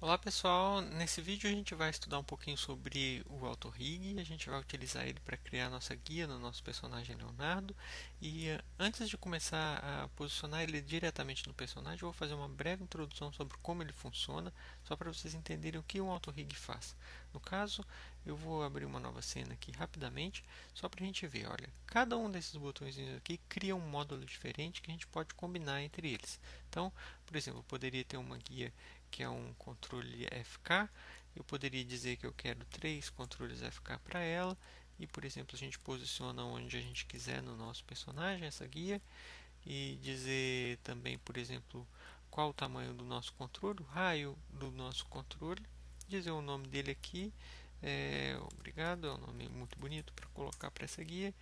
Olá pessoal, nesse vídeo a gente vai estudar um pouquinho sobre o AutoRig. A gente vai utilizar ele para criar nossa guia no nosso personagem Leonardo. E antes de começar a posicionar ele diretamente no personagem, eu vou fazer uma breve introdução sobre como ele funciona, só para vocês entenderem o que um AutoRig faz. No caso, eu vou abrir uma nova cena aqui rapidamente, só para a gente ver. Olha, cada um desses botõezinhos aqui cria um módulo diferente que a gente pode combinar entre eles. Então, por exemplo, eu poderia ter uma guia que é um controle FK. Eu poderia dizer que eu quero 3 controles FK para ela. E, por exemplo, a gente posiciona onde a gente quiser no nosso personagem essa guia. E dizer também, por exemplo, qual o tamanho do nosso controle, o raio do nosso controle. Dizer o nome dele aqui. Obrigado, é um nome muito bonito para colocar para essa guia.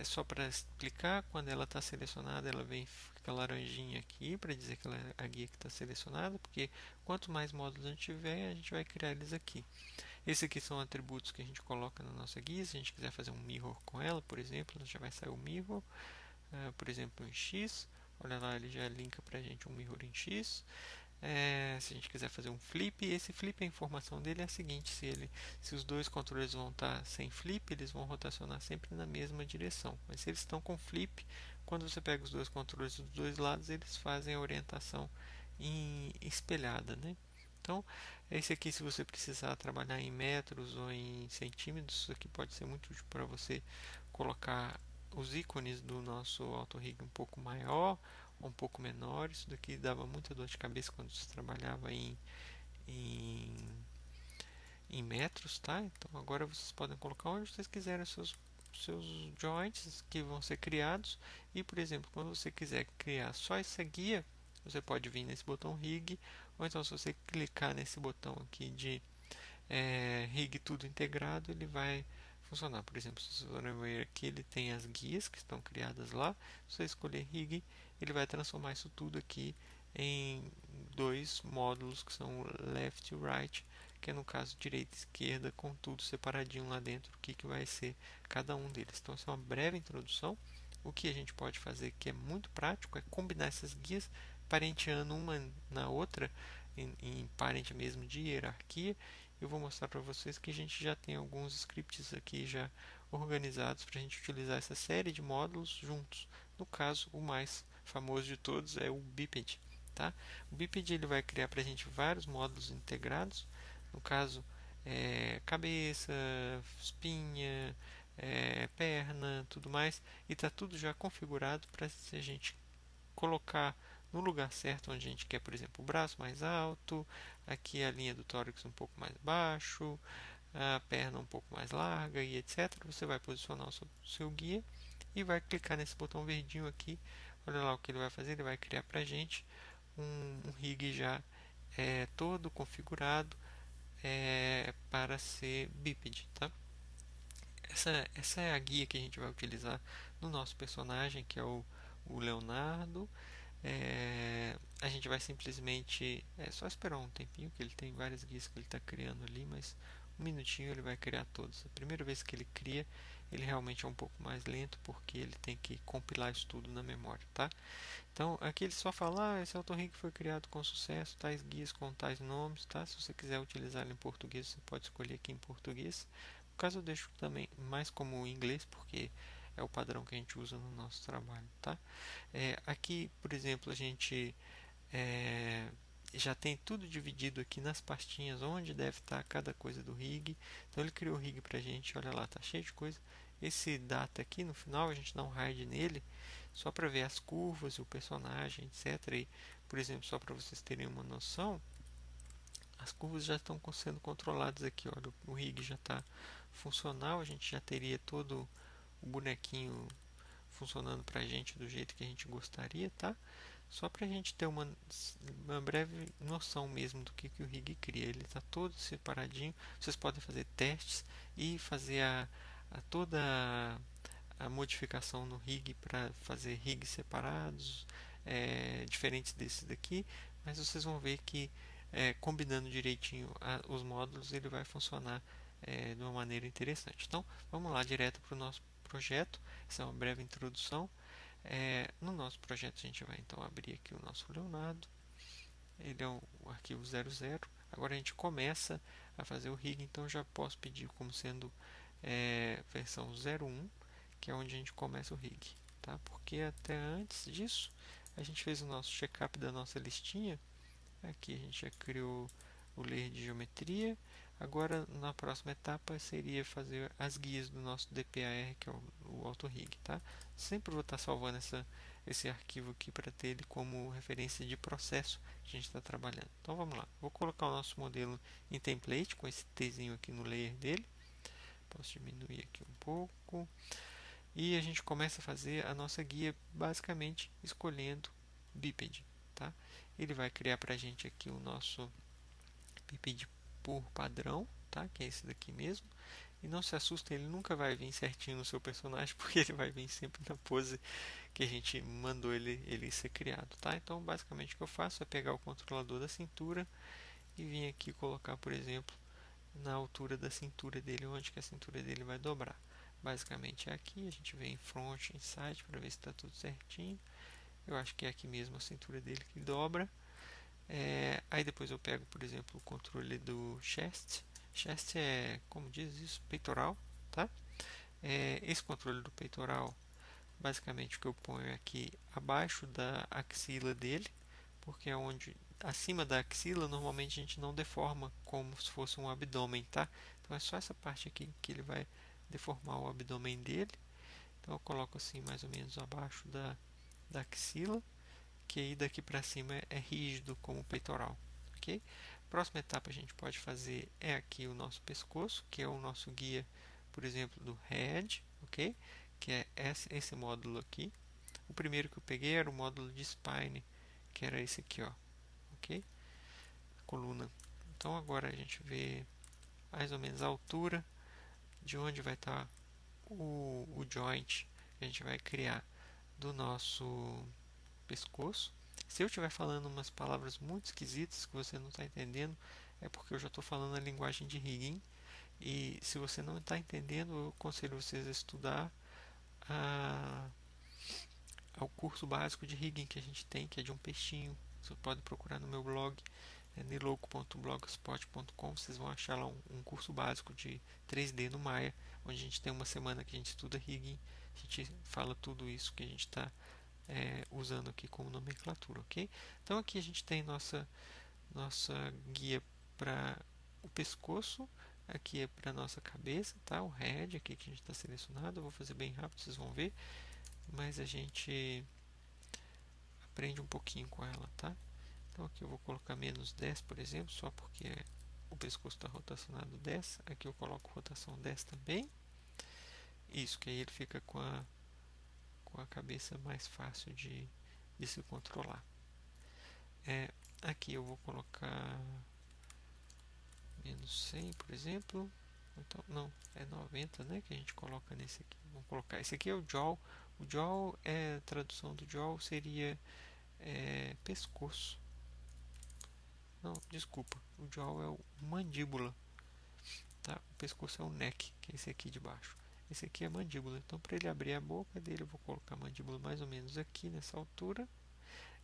Só para explicar, quando ela está selecionada, ela vem fica laranjinha aqui para dizer que ela é a guia que está selecionada, porque quanto mais módulos a gente tiver, a gente vai criar eles aqui. Esses aqui são atributos que a gente coloca na nossa guia. Se a gente quiser fazer um mirror com ela, por exemplo, já vai sair o mirror, por exemplo, em X. Olha lá, ele já linka para a gente um mirror em X. Se a gente quiser fazer um flip, esse flip, a informação dele é a seguinte: se os dois controles vão estar sem flip, eles vão rotacionar sempre na mesma direção. Mas se eles estão com flip, quando você pega os dois controles dos dois lados, eles fazem a orientação espelhada, né? Então, esse aqui, se você precisar trabalhar em metros ou em centímetros, isso aqui pode ser muito útil para você colocar os ícones do nosso AutoRig um pouco maior, um pouco menor. Isso daqui dava muita dor de cabeça quando você trabalhava em, em metros, tá? Então agora vocês podem colocar onde vocês quiserem seus joints que vão ser criados. E, por exemplo, quando você quiser criar só essa guia, você pode vir nesse botão rig, ou então se você clicar nesse botão aqui de rig tudo integrado, ele vai funcionar. Por exemplo, se você ver aqui, ele tem as guias que estão criadas lá. Se você escolher rig, ele vai transformar isso tudo aqui em dois módulos que são left e right, que é no caso direita e esquerda, com tudo separadinho lá dentro, o que vai ser cada um deles. Então, essa é uma breve introdução. O que a gente pode fazer que é muito prático é combinar essas guias, parenteando uma na outra, em parent mesmo de hierarquia. Eu vou mostrar para vocês que a gente já tem alguns scripts aqui já organizados para a gente utilizar essa série de módulos juntos. No caso, o mais famoso de todos é o Biped. Tá? O Biped ele vai criar para a gente vários módulos integrados. No caso, cabeça, espinha, perna, tudo mais. E está tudo já configurado para a gente colocar no lugar certo onde a gente quer, por exemplo, o braço mais alto, aqui a linha do tórax um pouco mais baixo, a perna um pouco mais larga e etc. Você vai posicionar o seu guia e vai clicar nesse botão verdinho aqui. Olha lá o que ele vai fazer, ele vai criar para a gente um rig já todo configurado para ser bípede, tá? Essa é a guia que a gente vai utilizar no nosso personagem, que é o Leonardo. A gente vai simplesmente só esperar um tempinho, que ele tem várias guias que ele está criando ali, mas um minutinho ele vai criar todos. A primeira vez que ele cria, ele realmente é um pouco mais lento, porque ele tem que compilar isso tudo na memória, tá? Então aqui ele só fala, esse AutoRig foi criado com sucesso, tais guias com tais nomes, tá? Se você quiser utilizar ele em português, você pode escolher aqui em português. No caso eu deixo também mais como em inglês, porque é o padrão que a gente usa no nosso trabalho, tá? Aqui, por exemplo, a gente é, já tem tudo dividido aqui nas pastinhas onde deve estar cada coisa do rig. Então ele criou o rig pra gente, olha lá, tá cheio de coisa. Esse data aqui no final a gente dá um hide nele só para ver as curvas e o personagem, etc. E, por exemplo, só para vocês terem uma noção, as curvas já estão sendo controladas aqui. Olha, o rig já está funcional, a gente já teria todo o bonequinho funcionando para a gente do jeito que a gente gostaria, tá? Só para a gente ter uma breve noção mesmo do que o rig cria. Ele está todo separadinho. Vocês podem fazer testes e fazer toda a modificação no rig para fazer rigs separados, diferentes desse daqui. Mas vocês vão ver que combinando direitinho os módulos ele vai funcionar de uma maneira interessante. Então vamos lá direto para o nosso projeto. Essa é uma breve introdução. No nosso projeto a gente vai então abrir aqui o nosso Leonardo. ele é o arquivo 00. Agora a gente começa a fazer o rig, então já posso pedir como sendo versão 01, que é onde a gente começa o rig, tá? Porque até antes disso a gente fez o nosso check-up da nossa listinha. Aqui a gente já criou o layer de geometria. Agora, na próxima etapa, seria fazer as guias do nosso DPAR, que é o AutoRig, tá? Sempre vou estar salvando esse arquivo aqui para ter ele como referência de processo que a gente está trabalhando. Então, vamos lá. Vou colocar o nosso modelo em template, com esse Tzinho aqui no layer dele. Posso diminuir aqui um pouco. E a gente começa a fazer a nossa guia, basicamente escolhendo bípede, tá? Ele vai criar para a gente aqui o nosso bípede por padrão, tá? Que é esse daqui mesmo. E não se assusta, ele nunca vai vir certinho no seu personagem, porque ele vai vir sempre na pose que a gente mandou ele ser criado, tá? Então, basicamente o que eu faço é pegar o controlador da cintura e vir aqui colocar, por exemplo, na altura da cintura dele, onde que a cintura dele vai dobrar. Basicamente é aqui, a gente vem em front, em side para ver se está tudo certinho. Eu acho que é aqui mesmo a cintura dele que dobra. Aí depois eu pego, por exemplo, o controle do chest. Chest é, como diz isso, peitoral, tá? Esse controle do peitoral, basicamente o que eu ponho aqui abaixo da axila dele, porque é onde acima da axila normalmente a gente não deforma como se fosse um abdômen, tá? Então é só essa parte aqui que ele vai deformar o abdômen dele. Então eu coloco assim mais ou menos abaixo da axila, que aí daqui para cima é rígido como o peitoral, ok? Próxima etapa a gente pode fazer é aqui o nosso pescoço, que é o nosso guia, por exemplo, do head, ok? Que é esse módulo aqui. O primeiro que eu peguei era o módulo de spine, que era esse aqui, ó, ok? Coluna. Então agora a gente vê mais ou menos a altura de onde vai estar o joint que a gente vai criar do nosso pescoço. Se eu estiver falando umas palavras muito esquisitas que você não está entendendo, é porque eu já estou falando a linguagem de rigging. E se você não está entendendo, eu aconselho vocês a estudar ao curso básico de rigging que a gente tem, que é de um peixinho. Você pode procurar no meu blog, niloco.blogspot.com. Vocês vão achar lá um curso básico de 3D no Maya, onde a gente tem uma semana que a gente estuda rigging. A gente fala tudo isso que a gente está usando aqui como nomenclatura, ok? Então aqui a gente tem nossa guia para o pescoço, aqui é para nossa cabeça, tá? O head aqui que a gente está selecionado. Eu vou fazer bem rápido, vocês vão ver, mas a gente aprende um pouquinho com ela, tá? Então aqui eu vou colocar menos 10, por exemplo, só porque o pescoço está rotacionado 10. Aqui eu coloco rotação 10 também. Isso, que aí ele fica com a cabeça mais fácil de se controlar. Aqui eu vou colocar menos 100, por exemplo. Então, não, é 90, né, que a gente coloca nesse aqui. Vamos colocar, esse aqui é o jaw. O jaw, a tradução do jaw seria pescoço. Não, desculpa, o jaw é o mandíbula, tá? O pescoço é o neck, que é esse aqui de baixo. Esse aqui é a mandíbula, então para ele abrir a boca dele eu vou colocar a mandíbula mais ou menos aqui nessa altura.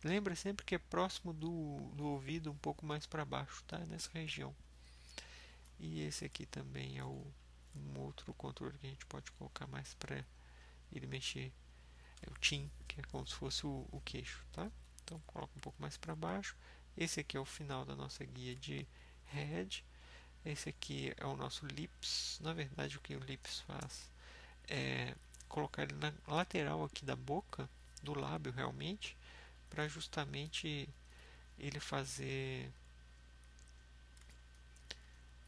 Lembra sempre que é próximo do ouvido, um pouco mais para baixo, tá? Nessa região. E esse aqui também é um outro controle que a gente pode colocar mais para ele mexer. É o chin, que é como se fosse o queixo, tá? Então coloca um pouco mais para baixo. Esse aqui é o final da nossa guia de head. Esse aqui é o nosso lips. Na verdade, o que o lips faz é colocar ele na lateral aqui da boca, do lábio realmente, para justamente ele fazer.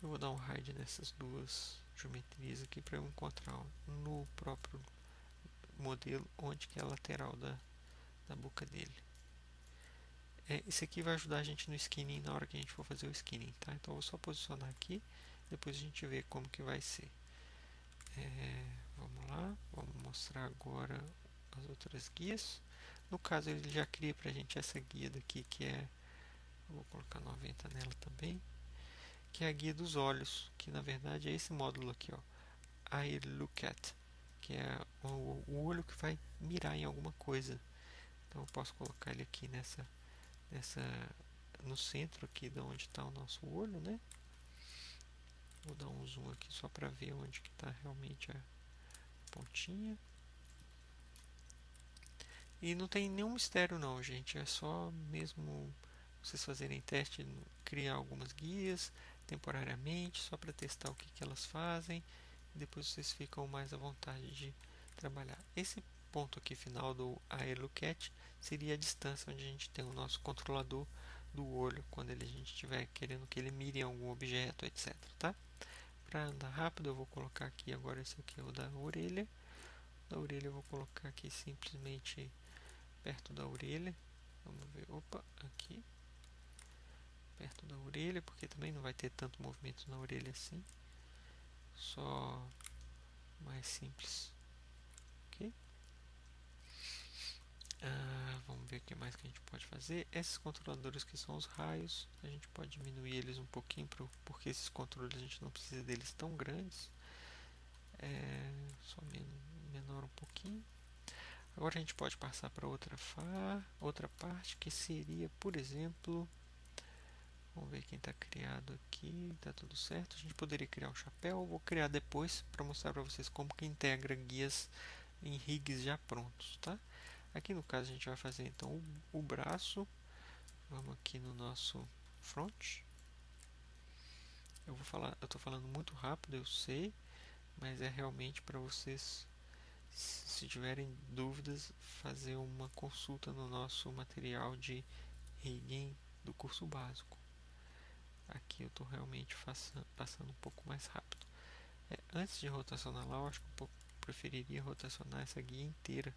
Eu vou dar um hide nessas duas geometrias aqui para eu encontrar no próprio modelo onde que é a lateral da boca dele. Esse aqui vai ajudar a gente no skinning na hora que a gente for fazer o skinning, tá? Então eu vou só posicionar aqui, depois a gente vê como que vai ser. Vamos lá, vamos mostrar agora as outras guias. No caso ele já cria pra gente essa guia daqui que é, eu vou colocar 90 nela também, que é a guia dos olhos, que na verdade é esse módulo aqui, ó, Eye Look At, que é o olho que vai mirar em alguma coisa. Então eu posso colocar ele aqui nessa no centro aqui de onde está o nosso olho, né? Vou dar um zoom aqui só para ver onde que está realmente a pontinha. E não tem nenhum mistério não, gente. É só mesmo vocês fazerem teste, criar algumas guias temporariamente, só para testar o que, que elas fazem. E depois vocês ficam mais à vontade de trabalhar. Esse ponto aqui final do AeroCat seria a distância onde a gente tem o nosso controlador do olho, quando a gente estiver querendo que ele mire em algum objeto, etc. Tá? Para andar rápido, eu vou colocar aqui agora, esse aqui é o da orelha. Da orelha eu vou colocar aqui simplesmente perto da orelha. Vamos ver, opa, aqui perto da orelha, porque também não vai ter tanto movimento na orelha assim, só mais simples. Ok? Vamos ver o que mais que a gente pode fazer. Esses controladores que são os raios, a gente pode diminuir eles um pouquinho, porque esses controles a gente não precisa deles tão grandes, só menor um pouquinho. Agora a gente pode passar para outra parte, que seria, por exemplo, vamos ver quem está criado aqui, está tudo certo. A gente poderia criar um chapéu, vou criar depois para mostrar para vocês como que integra guias em rigs já prontos, tá? Aqui no caso a gente vai fazer então o braço. Vamos aqui no nosso front. Eu estou falando muito rápido, eu sei, mas é realmente para vocês, se tiverem dúvidas, fazer uma consulta no nosso material de rigging do curso básico. Aqui eu estou realmente passando um pouco mais rápido. Antes de rotacionar lá, eu acho que eu preferiria rotacionar essa guia inteira,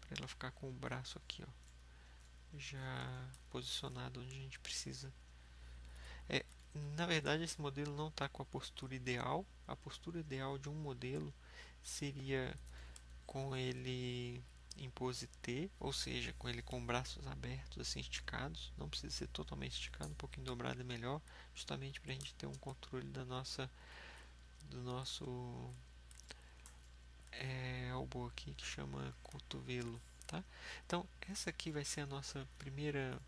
para ela ficar com o braço aqui, ó, já posicionado onde a gente precisa. Na verdade, esse modelo não está com a postura ideal. A postura ideal de um modelo seria com ele em pose T, ou seja, com ele com braços abertos, assim esticados. Não precisa ser totalmente esticado, um pouquinho dobrado é melhor, justamente para a gente ter um controle do nosso elbow aqui, que chama cotovelo, tá? Então, essa aqui vai ser a nossa primeira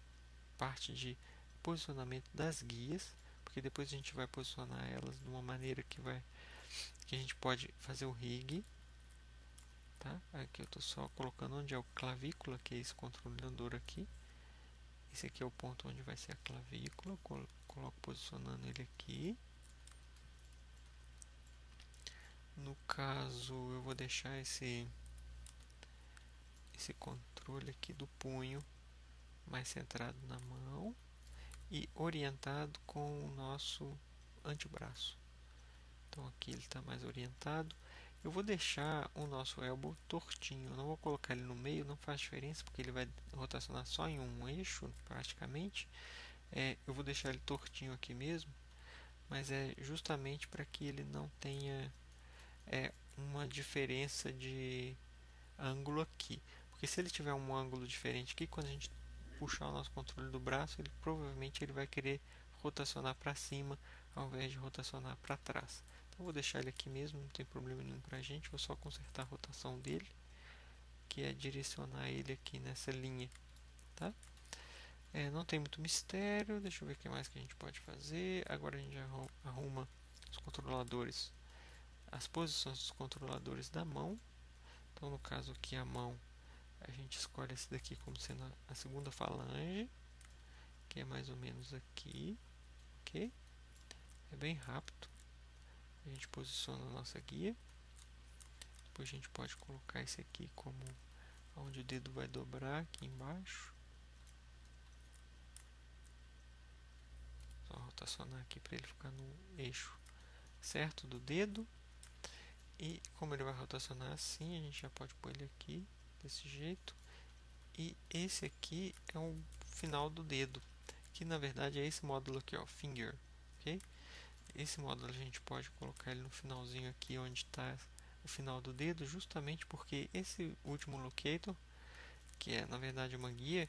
parte de posicionamento das guias, porque depois a gente vai posicionar elas de uma maneira que a gente pode fazer o rig, tá? Aqui eu estou só colocando onde é o clavícula, que é esse controlador aqui. Esse aqui é o ponto onde vai ser a clavícula. Coloco posicionando ele aqui. No caso, eu vou deixar esse controle aqui do punho mais centrado na mão e orientado com o nosso antebraço. Então aqui ele está mais orientado. Eu vou deixar o nosso elbow tortinho, eu não vou colocar ele no meio, não faz diferença, porque ele vai rotacionar só em um eixo, praticamente. Eu vou deixar ele tortinho aqui mesmo, mas é justamente para que ele não tenha uma diferença de ângulo aqui. Porque se ele tiver um ângulo diferente aqui, quando a gente puxar o nosso controle do braço, ele provavelmente vai querer rotacionar para cima ao invés de rotacionar para trás. Então vou deixar ele aqui mesmo, não tem problema nenhum para a gente, vou só consertar a rotação dele, que é direcionar ele aqui nessa linha, tá? Não tem muito mistério, deixa eu ver o que mais que a gente pode fazer. Agora a gente arruma os controladores, as posições dos controladores da mão. Então no caso aqui a mão, a gente escolhe esse daqui como sendo a segunda falange, que é mais ou menos aqui, ok? É bem rápido. A gente posiciona a nossa guia. Depois a gente pode colocar esse aqui como onde o dedo vai dobrar aqui embaixo. Só rotacionar aqui para ele ficar no eixo certo do dedo. E como ele vai rotacionar assim, a gente já pode pôr ele aqui desse jeito. E esse aqui é o final do dedo, que na verdade é esse módulo aqui, ó, finger, ok? Esse módulo a gente pode colocar ele no finalzinho aqui, onde está o final do dedo, justamente porque esse último locator, que é na verdade uma guia,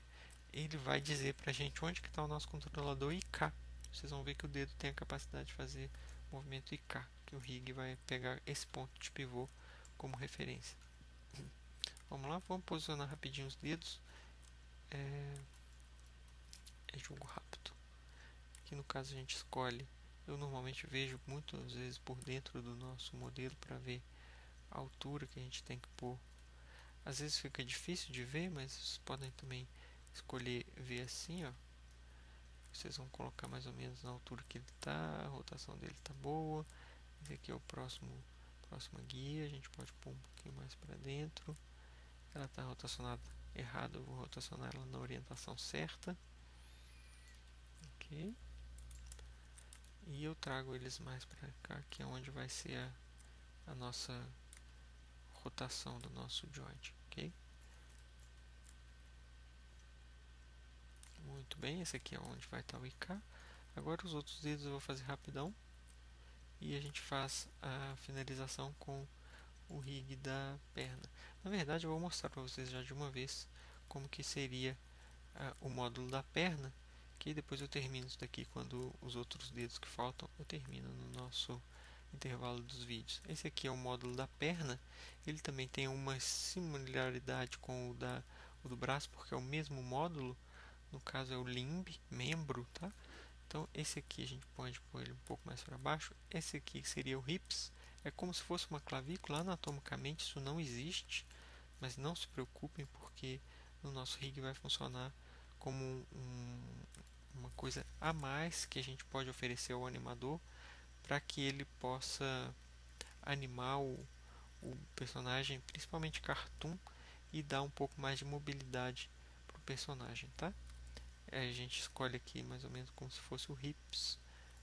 ele vai dizer para a gente onde que está o nosso controlador IK. Vocês vão ver que o dedo tem a capacidade de fazer movimento IK, que o rig vai pegar esse ponto de pivô como referência. Vamos lá, vamos posicionar rapidinho os dedos. É jogo rápido. aqui no caso a gente escolhe, eu normalmente vejo muitas vezes por dentro do nosso modelo para ver a altura que a gente tem que pôr. Às vezes fica difícil de ver, mas vocês podem também escolher ver assim, ó. Vocês vão colocar mais ou menos na altura que ele está, a rotação dele está boa. Esse aqui é o próxima guia, a gente pode pôr um pouquinho mais para dentro. Ela está rotacionada errado, eu vou rotacionar ela na orientação certa. Ok. E eu trago eles mais para cá, que é onde vai ser a nossa rotação do nosso joint, ok? Muito bem, esse aqui é onde vai estar o IK. Agora os outros dedos eu vou fazer rapidão e a gente faz a finalização com o rig da perna. Na verdade eu vou mostrar para vocês já de uma vez como que seria o módulo da perna, que depois eu termino isso daqui quando os outros dedos que faltam eu termino no nosso intervalo dos vídeos. Esse aqui é o módulo da perna, ele também tem uma similaridade com o do braço, porque é o mesmo módulo, no caso é o limb, membro, tá? Então esse aqui a gente pode pôr ele um pouco mais para baixo. Esse aqui seria o hips, é como se fosse uma clavícula. Anatomicamente isso não existe, mas não se preocupem porque no nosso rig vai funcionar como uma coisa a mais que a gente pode oferecer ao animador para que ele possa animar o personagem, principalmente cartoon, e dar um pouco mais de mobilidade para o personagem, tá? A gente escolhe aqui mais ou menos como se fosse o hips,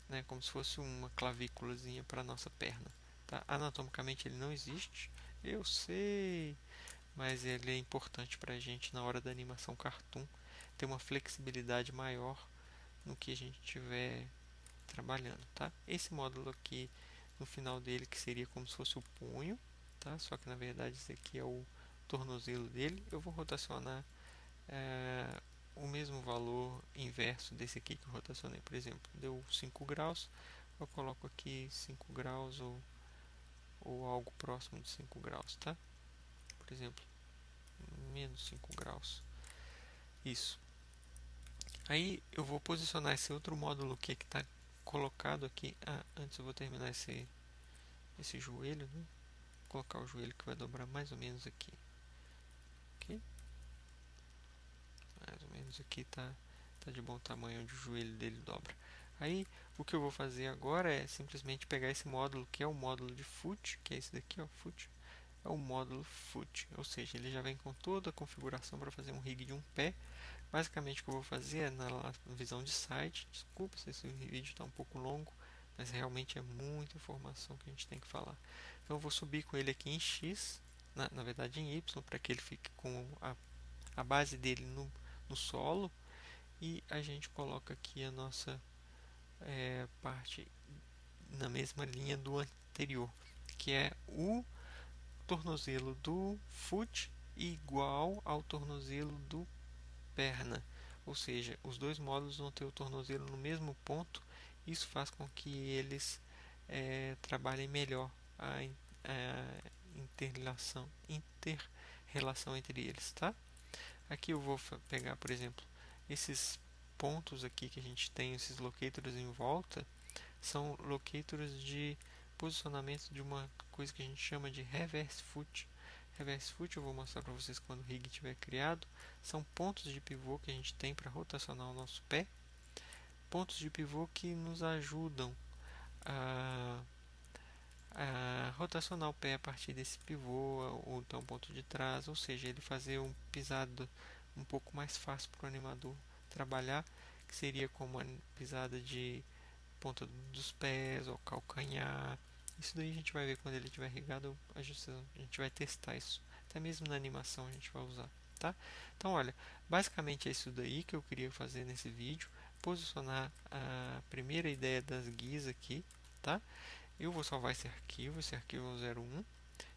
né? Como se fosse uma clavículazinha para a nossa perna, tá? Anatomicamente ele não existe, eu sei, mas ele é importante para a gente na hora da animação cartoon ter uma flexibilidade maior no que a gente estiver trabalhando, tá? Esse módulo aqui no final dele, que seria como se fosse o punho, tá? Só que na verdade esse aqui é o tornozelo dele. Eu vou rotacionar o mesmo valor inverso desse aqui que eu rotacionei. Por exemplo, deu 5 graus, eu coloco aqui 5 graus ou algo próximo de 5 graus, tá? Por exemplo, menos 5 graus. Isso. Aí eu vou posicionar esse outro módulo que está colocado aqui. Antes eu vou terminar esse joelho, né? Vou colocar o joelho que vai dobrar mais ou menos aqui. Ok? Mais ou menos aqui tá de bom tamanho onde o joelho dele dobra. Aí o que eu vou fazer agora é simplesmente pegar esse módulo que é o módulo de foot, que é esse daqui, ó, foot. É o módulo foot, ou seja, ele já vem com toda a configuração para fazer um rig de um pé. Basicamente o que eu vou fazer é na visão de site. Desculpa se esse vídeo está um pouco longo, mas realmente é muita informação que a gente tem que falar. Então eu vou subir com ele aqui em X, na verdade em Y, para que ele fique com a base dele no solo. E a gente coloca aqui a nossa parte na mesma linha do anterior, que é o tornozelo do foot igual ao tornozelo do perna, ou seja, os dois módulos vão ter o tornozelo no mesmo ponto. Isso faz com que eles trabalhem melhor a inter-relação entre eles, tá? Aqui eu vou pegar, por exemplo, esses pontos aqui que a gente tem, esses locators em volta, são locators de posicionamento de uma coisa que a gente chama de reverse foot. Reverse foot eu vou mostrar para vocês quando o rig estiver criado. São pontos de pivô que a gente tem para rotacionar o nosso pé. Pontos de pivô que nos ajudam a rotacionar o pé a partir desse pivô ou então ponto de trás, ou seja, ele fazer um pisado um pouco mais fácil para o animador trabalhar, que seria como a pisada de ponta dos pés ou calcanhar. Isso daí a gente vai ver quando ele estiver rigado, a gente vai testar isso. Até mesmo na animação a gente vai usar, tá? Então, olha, basicamente é isso daí que eu queria fazer nesse vídeo. Posicionar a primeira ideia das guias aqui, tá? Eu vou salvar esse arquivo é o 01.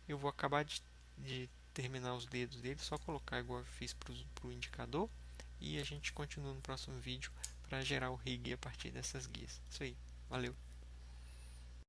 Eu vou acabar de terminar os dedos dele, só colocar igual eu fiz para o indicador. E a gente continua no próximo vídeo para gerar o rig a partir dessas guias. Isso aí, valeu!